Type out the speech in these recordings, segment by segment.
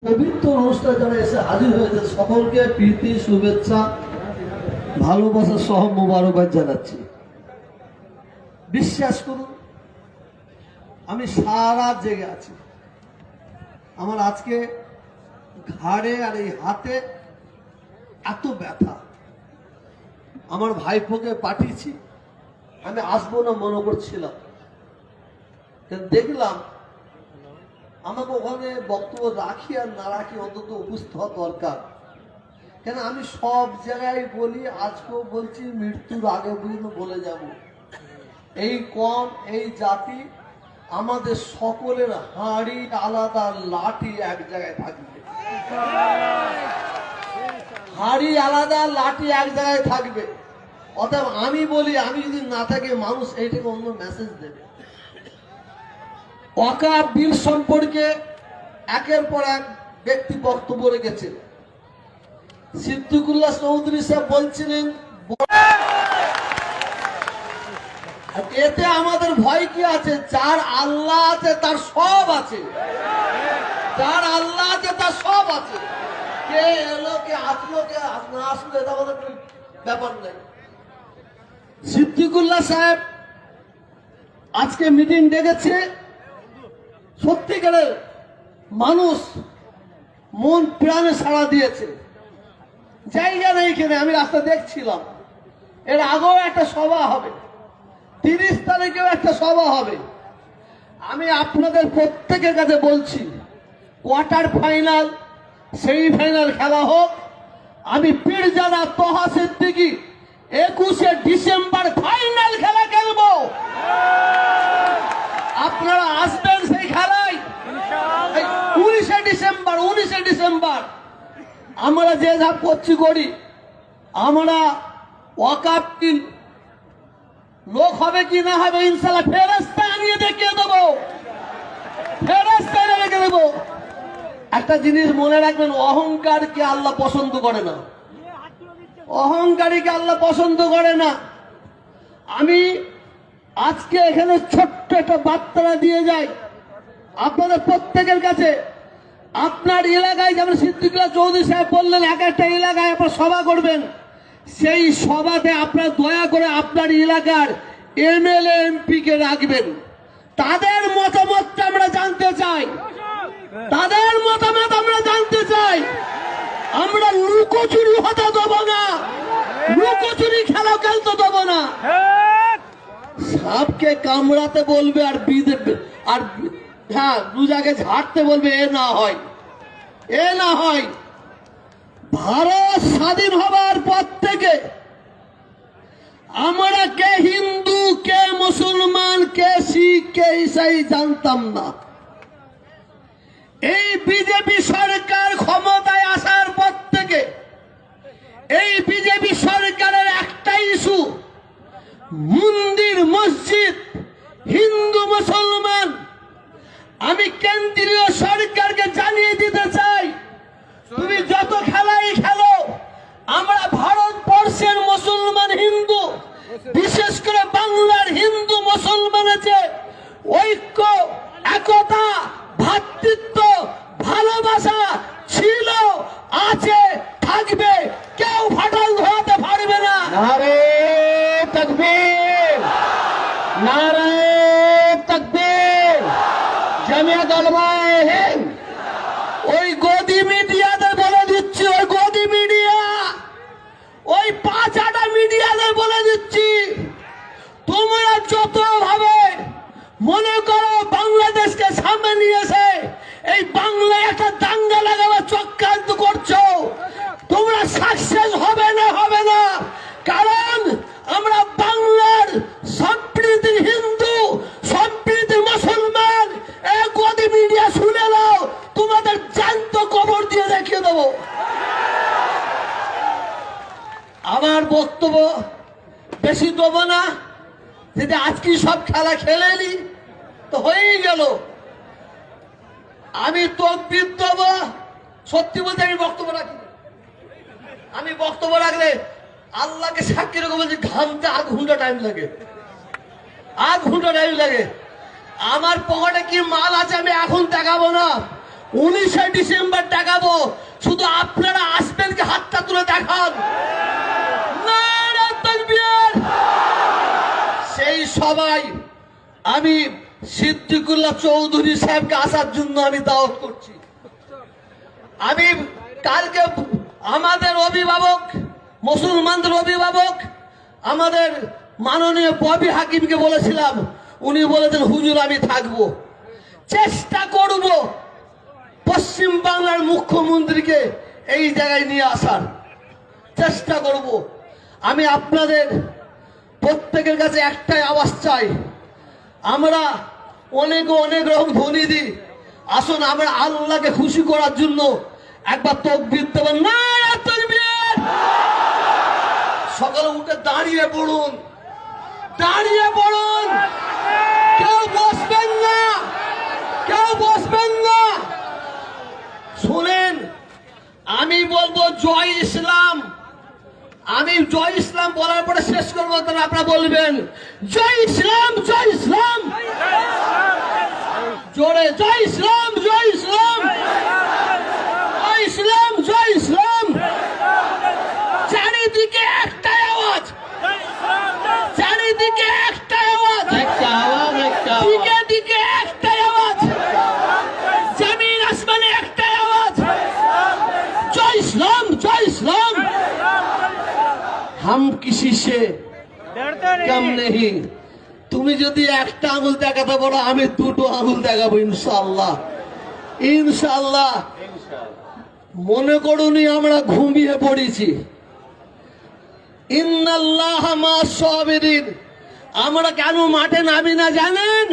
পবিত্র অনুষ্ঠানে যারা এসে হাজির হয়েছে সকলকে প্রীতি শুভেচ্ছা ভালোবাসা সহ মোবারকবাদ জানাচ্ছি। বিশ্বাস করুন আমি সারা জেগে আছি। আমার আজকে ঘাড়ে আর এই হাতে এত ব্যথা। আমার ভাইপোকে পাঠিয়েছি, আমি আসবো না মনে করছিলাম, দেখলাম আমাকে ওখানে বক্তব্য রাখি আর না রাখি অন্তত উপস্থিত হওয়া দরকার। কেন আমি সব জায়গায় বলি, আজকেও বলছি, মৃত্যুর আগে পর্যন্ত বলে যাব, এই কম এই জাতি আমাদের সকলের হাঁড়ি আলাদা, লাঠি এক জায়গায় থাকবে। হাঁড়ি আলাদা, লাঠি এক জায়গায় থাকবে। অতএব আমি বলি, আমি যদি না থাকি মানুষ এইটাকে অন্য মেসেজ দেবে। ওয়াকফ বিল সম্পর্কে একের পর এক ব্যক্তি বক্তব্য রেখেছে। সিদ্দিকুল্লাহ চৌধুরী সাহেব বলছিলেন, এতে আমাদের ভয় কি আছে? যার আল্লাহ আছে তার সব আছে, যার আল্লাহ আছে তার সব আছে। কে এলো কে আসলো কে না আসলো এটা আমাদের ব্যাপার নেই। সিদ্দিকুল্লাহ সাহেব আজকে মিটিং ডেকেছে, সত্যিকারের মানুষ মন প্রাণে সাড়া দিয়েছে। জায়গা নেই এখানে, আমি রাস্তা দেখছিলাম। এর আগেও একটা সভা হবে, 30 তারিখেও একটা সভা হবে। আমি আপনাদের প্রত্যেকের কাছে বলছি, কোয়ার্টার ফাইনাল সেমিফাইনাল খেলা হোক, আমি পীরজাদা তোহা সিদ্দিকী 21শে ডিসেম্বর ফাইনাল খেলা খেলবো। আপনারা আসবেন সেই খেলায়। 19শে ডিসেম্বর আমরা যে যা করছি করি, আমরা ওয়াকফ বিল লোক হবে কি না হবে ইনশাআল্লাহ ফেরেশতা নিয়ে দেখিয়ে দেবো, ফেরেশতা রেখে দেবো। একটা জিনিস মনে রাখবেন, অহংকারকে আল্লাহ পছন্দ করে না, অহংকারীকে আল্লাহ পছন্দ করে না। আমি আজকে এখানে ছোট্ট একটা বার্তা দিয়ে যাই আপনাদের প্রত্যেকের কাছে। আপনার এলাকায় যেমন সিদ্দিকুল্লাহ চৌধুরী সাহেব বললেন, এক একটা এলাকায় আপনার সভা করবেন, সেই সভাতে আপনারা দয়া করে আপনার এলাকার এমএলএ এমপি কে রাখবেন। তাদের মতামতটা আমরা জানতে চাই, তাদের মতামত আমরা জানতে চাই। আমরা লুকোচুরি হতে দেবো না, লুকোচুরি খেলা খেলতে দেবো না। সাপকে কামড়াতে বলবে আর হ্যাঁ রোজাকে ঝাড়তে বলবে, এ না হয়, এ না হয়। ভারত স্বাধীন হবার পর থেকে আমরা কে হিন্দু কে মুসলমান কে শিখ কে ঈসাই জানতাম না। এই বিজেপি সরকার ক্ষমতায় আসার পর থেকে এই বিজেপি সরকারের একটা ইস্যু, মন্দির মসজিদ হিন্দু মুসলমান। আমি কেন্দ্রীয় সরকারকে জানিয়ে দিতে চাই, তুমি যত খেলাই খেলো, আমরা ভারতবর্ষের মুসলমান হিন্দু, বিশেষ করে বাংলার হিন্দু মুসলমানের যে ঐক্য একতা ভ্রাতৃত্ব ভালোবাসা ছিল, আছে, থাকবে, কেউ ফাটল ধরাতে পারবে না। নারে তাকবীর, নারে তাকবীর, জামিয়াত উলামায়ে হিন্দ। ওই গদি মিডিয়াদের বলে দিচ্ছি, ওই গদি মিডিয়া, ওই 5-8 মিডিয়াদের বলে দিচ্ছি, তোমরা যত ভাবে মনে করো বাংলাদেশকে সামনে নিয়ে এসে এই বাংলায় একটা দাঙ্গা লাগাবার চক্রান্ত করছো, তোমরা সাকসেস হবে না, হবে না। কারণ আমরা বাংলার সম্প্রীতি হিন্দু সম্প্রীতি মুসলমান। এই গদি মিডিয়া শুনে নাও, তোমাদের জ্যান্ত কবর দিয়ে দেখিয়ে দেবো। আমার বক্তব্য বেশি দেবো না, যদি আজকে সব খেলা খেলেনি তো হয়েই গেল। আমি তকবীর দেবো, সত্যি বলতে আমি বক্তব্য রাখি। আমি বক্তব্য রাখলে আল্লাহকে সাক্ষী রেখে বলছি, ঘামতে 8 ঘন্টা টাইম লাগে, 8 ঘন্টা টাইম লাগে। আমার পকেটে কি মাল আছে আমি এখন দেখাবো না, 19শে ডিসেম্বর আমি সিদ্দিকুল্লাহ চৌধুরী সাহেবকে আসার জন্য আমি দাওয়াত করছি। আমি কালকে আমাদের অভিভাবক, মুসলমানদের অভিভাবক, আমাদের মাননীয় ববি হাকিমকে বলেছিলাম, উনি বলেছেন হুজুর আমি থাকবো। চেষ্টা করব পশ্চিম বাংলার মুখ্যমন্ত্রীকে এই জায়গায় নিয়ে আসার চেষ্টা করব। আমি আপনাদের প্রত্যেকের কাছে একটাই আওয়াজ চাই, আমরা অনেক অনেক রকম ধ্বনি দিই, আসুন আমরা আল্লাহকে খুশি করার জন্য একবার তাকবীর দেবেন। নারে তাকবীর! সকালে উঠে দাঁড়িয়ে পড়ুন, দাঁড়িয়ে পড়ুন, কেউ বসবেন না, কেউ বসবেন না। শুনেন, আমি বলবো জয় ইসলাম। আমি জয় ইসলাম বলার পরে শেষ করবো, তাহলে আপনারা বলবেন জয় ইসলাম, জয় ইসলাম, জোরে জয় ইসলাম, জয় ইসলাম, জয় ইসলাম, জয় ইসলাম। চারিদিকে একটাই আওয়াজ, চারিদিকে একটাই আওয়াজ, দিকে দিকে একটাই আওয়াজ, জমিন আসমানে একটাই আওয়াজ, জয় ইসলাম, জয় ইসলাম। हम किसी से कम नहीं। তুমি যদি একটা আঙুল দেখাতে পারো, আমি দুটো আঙুল দেখাবো ইনশাআল্লাহ, ইনশাআল্লাহ। মনে করুনি আমরা ঘুমিয়ে পড়েছি। ইন্নাল্লাহ মা'আস সাবিরিন। আমরা কেন মাঠে নামি না জানেন?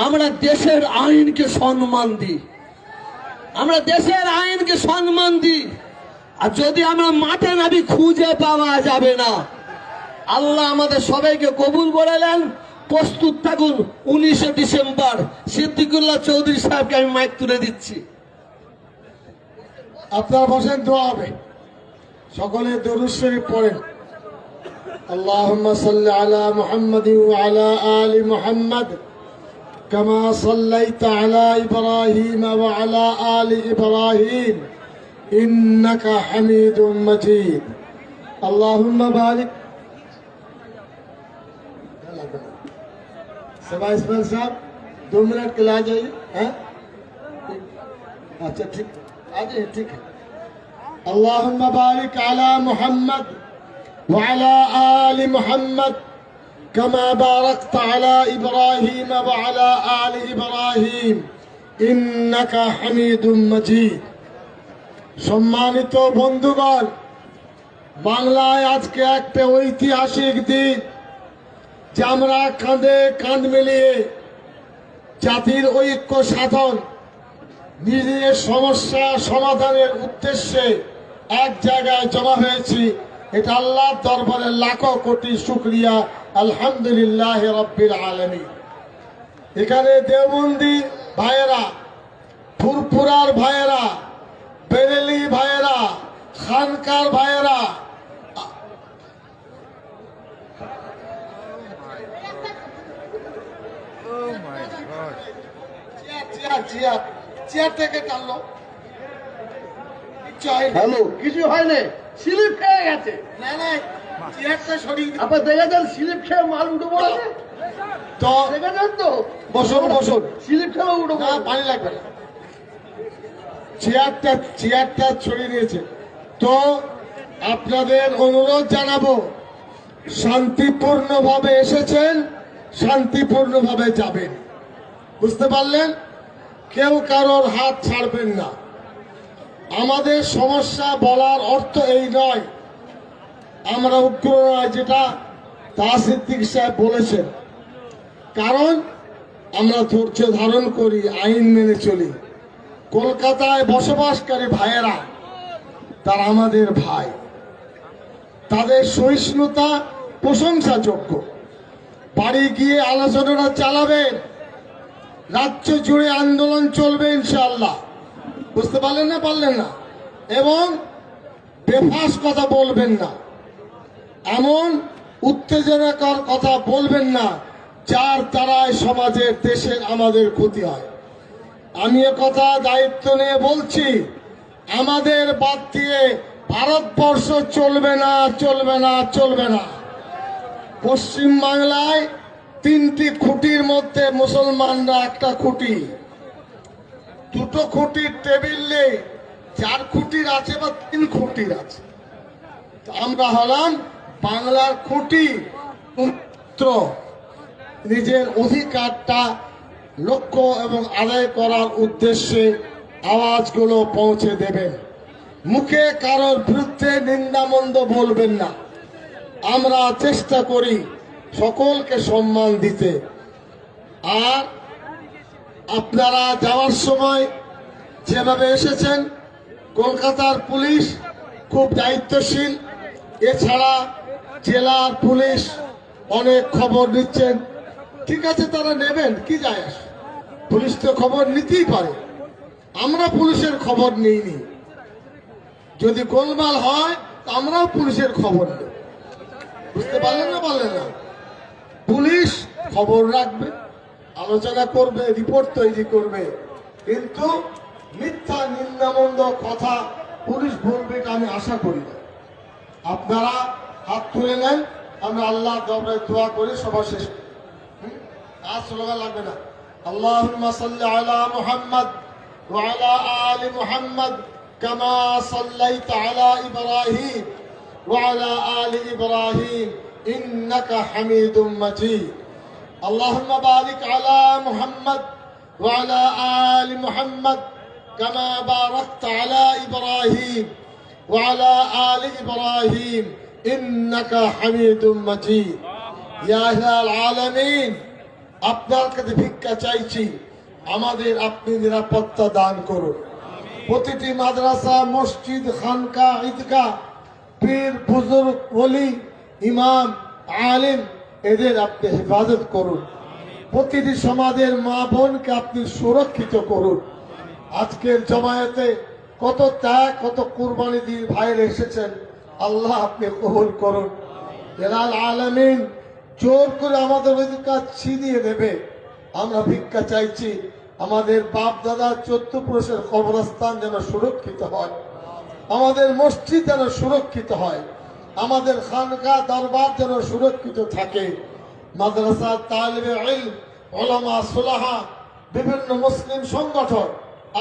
আমরা দেশের আইনকে সম্মান দিই, আমরা দেশের আইনকে সম্মান দিই। আর যদি আমরা মাঠে নামি, খুঁজে পাওয়া যাবে না। আল্লাহ আমাদের সবাইকে কবুল করে নেন। প্রস্তুত থাকুন। 19শে ডিসেম্বর সিদ্দিকুল্লাহ চৌধুরী সাহেবকে আমি মাইক তুলে দিচ্ছি। আপনারা বসেন, দোয়া হবে। সকলে দরুদ শরীফ পড়েন। اللهم صل على محمد وعلى آل محمد كما صليت على إبراهيم وعلى آل إبراهيم إنك حميد مجيد اللهم بارك सबा इसमाइल साहब 2 मिनट के लिए आ जाइए। हैं? अच्छा ठीक, आ जाइए, ठीक है। اللهم بارك على محمد وعلى آل محمد كما باركت على إبراهيم وعلى آل إبراهيم إنك حميد مجيد। সম্মানিত বন্ধুগণ, বাংলায় আজকে একটা ঐতিহাসিক দিন, যে আমরা কাঁধে কাঁধ মিলিয়ে জাতির ঐক্য সাধন, নিজের সমস্যা সমাধানের উদ্দেশ্যে এক জায়গায় জমা হয়েছি। এটা আল্লাহর দরবারে লাখো কোটি শুকরিয়া, আলহামদুলিল্লাহ রাব্বিল আলামিন। এখানে দেওবন্দি ভাইয়েরা, ফুরফুরার ভাইয়েরা, বেরেলি ভাইয়েরা, খানকার ভাইয়েরা, চেয়ার থেকে টানলো, হ্যালো, কিছু হয়নি, স্লিপ খেয়ে গেছে। না না, চেয়ারটা সরিয়ে দিন। আপনার দেখেছেন স্লিপ খেয়ে মাল উঠে পড়েছে তো দেখেছেন তো? বসুন বসুন, স্লিপ খেয়ে উঠে না পড়েছে। পানি লাগবে না। চেয়ারটা ছড়িয়ে নিয়েছে। তো আপনাদের অনুরোধ জানাবো, শান্তিপূর্ণভাবে এসেছেন, শান্তিপূর্ণভাবে যাবেন। বুঝতে পারলেন? কেউ কারোর হাত ছাড়বেন না। আমাদের সমস্যা বলার অর্থ এই নয় আমরা উগ্র নয়, যেটা সিদ্দিক সাহেব বলেছেন। কারণ আমরা ধৈর্য ধারণ করি, আইন মেনে চলি। কলকাতায় বসবাসকারী ভাইয়েরা, তারা আমাদের ভাই, তাদের সহিষ্ণুতা প্রশংসাযোগ্য। বাড়ি গিয়ে আলোচনাটা চালাবেন, রাজ্য জুড়ে আন্দোলন চলবে ইনশাআল্লাহ। বুঝতে পারলেন না? পারলেন না? এবং বেফাস কথা বলবেন না, এমন উত্তেজনাকর কথা বলবেন না যার দ্বারায় সমাজের, দেশের, আমাদের ক্ষতি হয়। আমি কথা দায়িত্ব নিয়ে বলছি, আমাদের বাদ দিয়ে ভারতবর্ষ চলবে না, চলবে না, চলবে না। পশ্চিম বাংলায় তিনটি খুঁটির মধ্যে মুসলমানরা একটা খুঁটি, দুটো খুঁটির টেবিল নেই, 4 খুঁটির আছে বা 3 খুঁটির আছে। আমরা হলাম বাংলার খুঁটি। পুত্র নিজের অধিকারটা লক্ষ্য এবং আদায় করার উদ্দেশ্যে আওয়াজগুলো পৌঁছে দেবেন। মুখে কারোর বিরুদ্ধে নিন্দামন্দ বলবেন না। আমরা চেষ্টা করি সকলকে সম্মান দিতে। আর আপনারা যাওয়ার সময় যেভাবে এসেছেন, কলকাতার পুলিশ খুব দায়িত্বশীল। এছাড়া জেলার পুলিশ অনেক খবর নিচ্ছেন। ঠিক আছে, তারা নেবেন, কি যায় আসে, পুলিশ তো খবর নিতেই পারে। আমরা পুলিশের খবর নিইনি। যদি গোলমাল হয় তো আমরাও পুলিশের খবর নেব। বুঝতে পারলেন না? পারলেন না? পুলিশ খবর রাখবে, আলোচনা করবে, রিপোর্ট তৈরি করবে, কিন্তু মিথ্যা নিন্দামন্দ কথা পুলিশ বলবে এটা আমি আশা করি না। আপনারা হাত তুলে নেন, আমরা আল্লাহ দরবারে দোয়া করে সভা শেষ করি। আর স্লোগান লাগবে না। আল্লাহুম্মা সাল্লি আলা মুহাম্মদ ওয়া আলা আলি মুহাম্মদ কামা সাল্লাইতা আলা ইব্রাহিম ওয়া আলা আলি ইব্রাহিম ইন্নাকা হামিদুম মাজিদ। আল্লাহুম্মা বারিক আলা মুহাম্মদ ওয়া আলা আলি মুহাম্মদ কামা বারাকতা আলা ইব্রাহিম ওয়া আলা আলি ইব্রাহিম ইন্নাকা হামিদুম মাজিদ। ইয়া ইলাহাল আলামিন, আপনার কাছে ভিক্ষা চাইছি, আমাদের আপনি নিরাপত্তা দান করুন। প্রতিটি মাদ্রাসা, মসজিদ, খানকা, ঈদগাহ, পীর, বুজুর্গ, ওলি, ইমাম, আলিম, এদের আপনি হেফাজত করুন। প্রতিটি সমাজের মা বোনকে আপনি সুরক্ষিত করুন। আজকের জমায়েতে কত ত্যাগ, কত কুরবানি দিয়ে ভাইয়ের এসেছেন, আল্লাহ আপনি কবুল করুন। ইলাল আলামিন, জোর করে আমাদের অধিকার ছিনিয়ে নেবে। আমরা ভিক্ষা চাইছি, আমাদের বাপ দাদা 14 পুরুষের কবরস্থান যেন সুরক্ষিত হয়, আমাদের মসজিদ যেন সুরক্ষিত হয়, আমাদের খানকা দরবার যেন সুরক্ষিত থাকে। মাদ্রাসা, তালিবে ইলম, উলামা, সুলাহা, বিভিন্ন মুসলিম সংগঠন,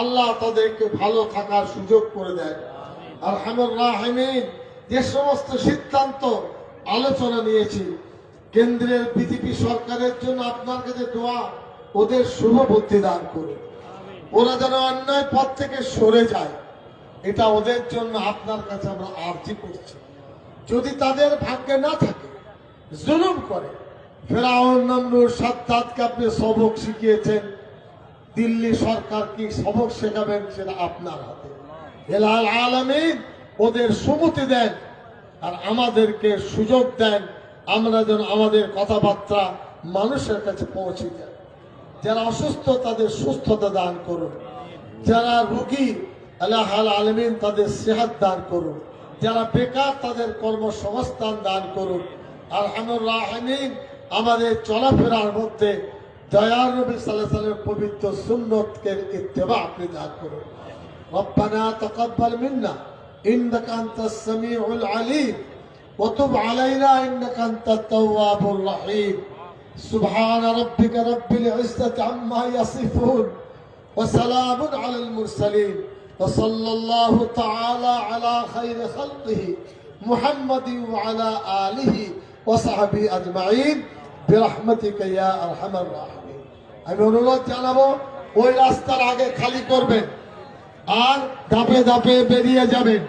আল্লাহ তাদেরকে ভালো থাকার সুযোগ করে দেয়। আরহামুর রাহিমিন, যে সমস্ত সিদ্ধান্ত আলোচনা নিয়েছি, কেন্দ্রের বিজেপি সরকারের জন্য আপনার কাছে দোয়া, ওদের শুভ বুদ্ধি দান করুন। ওরা যেন অন্যায় পথ থেকে সরে যায়, এটা ওদের জন্য আপনার কাছে আমরা আর্জি করছি। যদি তাদের ভাগ্যে না থাকে, জুলুম করে, ফেরাউন, নমরুদ, সাদ্দাতকে আপনি সবক শিখিয়েছেন, দিল্লি সরকার কি সবক শেখাবেন সেটা আপনার হাতে। ইলাল আলামিন, ওদের সুমতি দেন আর আমাদেরকে সুযোগ দেন, আমরা যেন আমাদের কথাবার্তা মানুষের কাছে পৌঁছে যায়। যারা অসুস্থ তাদের সুস্থতা দান করুন, যারা রোগী আল্লাহ আলামিন তাদের সেহাত দান করুন, যারা বেকার তাদের কর্মসংস্থান দান করুন। আরহামুর রাহিমিন, আমাদের চলাফেরার মধ্যে দয়ার নবী সাল্লাল্লাহু আলাইহি ওয়াসাল্লামের পবিত্র সুন্নতকে ইত্তেবা আপনি দান করুন। রব্বানা তাকাব্বাল মিন্না ইন্নাকা আনতাস সামিউল আলিম ওয়া তুব আলাইনা ইন্নাকা আনতাত তাওয়াবুর রহিম। সুবহান রাব্বিকা রাব্বিল ইজ্জাতি আম্মা ইয়াসিফুন ওয়া সালামুন আলাল মুরসালিন ওয়া সাল্লাল্লাহু তাআলা আলা খায়রি খালকিহি মুহাম্মাদিন ওয়া আলা আলিহি ওয়া সাহবিহি আজমাইন বিরহমাতিকা ইয়া আরহামার রাহিমিন। আমি অনুরোধ জানাবো, ওই রাস্তার আগে খালি করবেন আর ধাপে ধাপে বেরিয়ে যাবেন।